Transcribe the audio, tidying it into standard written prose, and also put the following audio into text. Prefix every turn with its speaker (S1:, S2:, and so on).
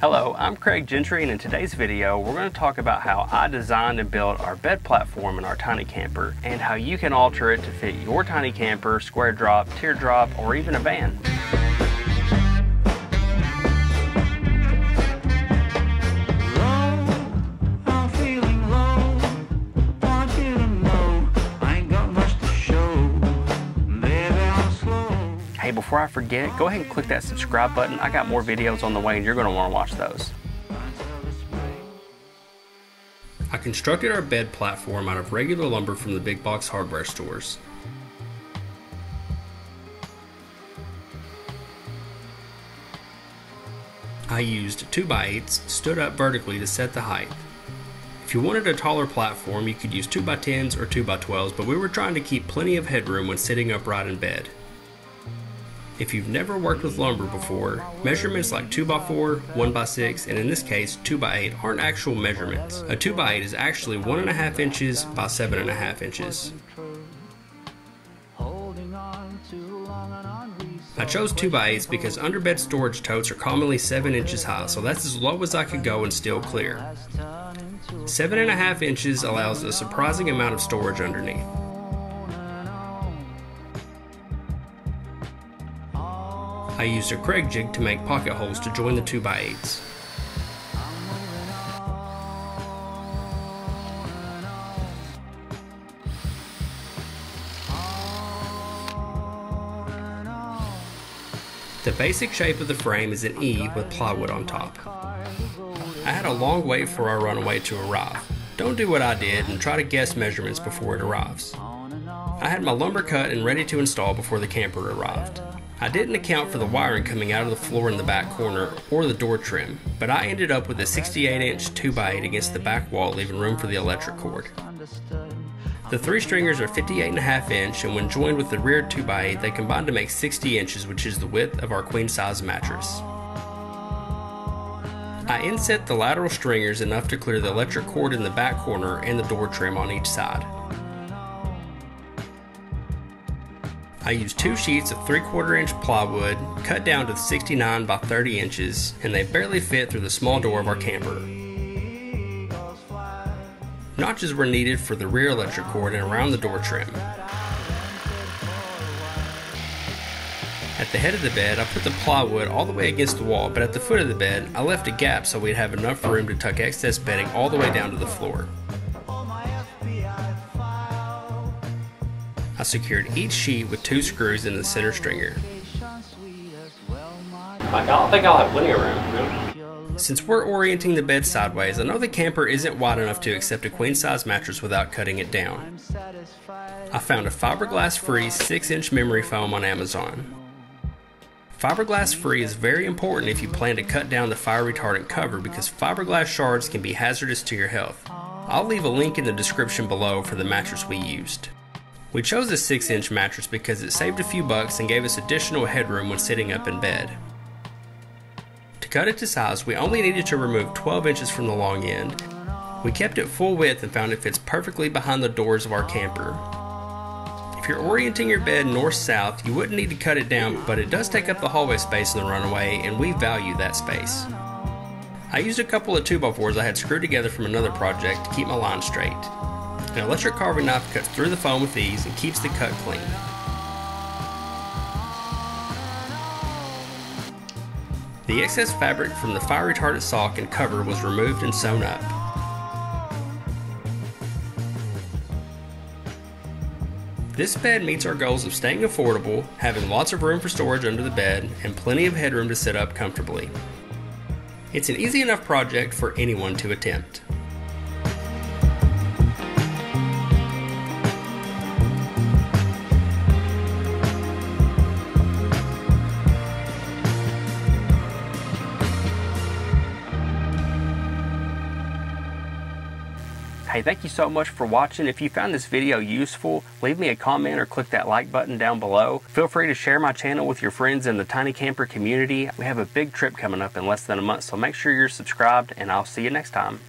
S1: Hello, I'm Craig Gentry, and in today's video we're going to talk about how I designed and built our bed platform in our tiny camper and how you can alter it to fit your tiny camper, square drop, teardrop, or even a van. Hey, before I forget, go ahead and click that subscribe button. I got more videos on the way and you're going to want to watch those. I constructed our bed platform out of regular lumber from the big box hardware stores. I used 2x8s stood up vertically to set the height. If you wanted a taller platform, you could use 2x10s or 2x12s, but we were trying to keep plenty of headroom when sitting upright in bed. If you've never worked with lumber before, measurements like 2x4, 1x6, and in this case 2x8 aren't actual measurements. A 2x8 is actually 1.5 inches by 7.5 inches. I chose 2x8s because underbed storage totes are commonly 7 inches high, so that's as low as I could go and still clear. 7.5 inches allows a surprising amount of storage underneath. I used a Craig jig to make pocket holes to join the 2x8s. The basic shape of the frame is an E with plywood on top. I had a long wait for our Runaway to arrive. Don't do what I did and try to guess measurements before it arrives. I had my lumber cut and ready to install before the camper arrived. I didn't account for the wiring coming out of the floor in the back corner or the door trim, but I ended up with a 68-inch 2x8 against the back wall, leaving room for the electric cord. The 3 stringers are 58.5 inch, and when joined with the rear 2x8, they combine to make 60 inches, which is the width of our queen size mattress. I inset the lateral stringers enough to clear the electric cord in the back corner and the door trim on each side. I used 2 sheets of 3/4 inch plywood cut down to 69 by 30 inches, and they barely fit through the small door of our camper. Notches were needed for the rear electric cord and around the door trim. At the head of the bed, I put the plywood all the way against the wall, but at the foot of the bed, I left a gap so we'd have enough room to tuck excess bedding all the way down to the floor. I secured each sheet with 2 screws in the center stringer. I think I'll have plenty of room. Since we're orienting the bed sideways, I know the camper isn't wide enough to accept a queen size mattress without cutting it down. I found a fiberglass free 6-inch memory foam on Amazon. Fiberglass free is very important if you plan to cut down the fire retardant cover because fiberglass shards can be hazardous to your health. I'll leave a link in the description below for the mattress we used. We chose a 6-inch mattress because it saved a few bucks and gave us additional headroom when sitting up in bed. To cut it to size, we only needed to remove 12 inches from the long end. We kept it full width and found it fits perfectly behind the doors of our camper. If you're orienting your bed north-south, you wouldn't need to cut it down, but it does take up the hallway space in the Runaway, and we value that space. I used a couple of 2x4s I had screwed together from another project to keep my line straight. An electric carving knife cuts through the foam with ease and keeps the cut clean. The excess fabric from the fire retardant sock and cover was removed and sewn up. This bed meets our goals of staying affordable, having lots of room for storage under the bed, and plenty of headroom to sit up comfortably. It's an easy enough project for anyone to attempt. Hey, thank you so much for watching. If you found this video useful, leave me a comment or click that like button down below. Feel free to share my channel with your friends in the tiny camper community. We have a big trip coming up in less than a month, so make sure you're subscribed, and I'll see you next time.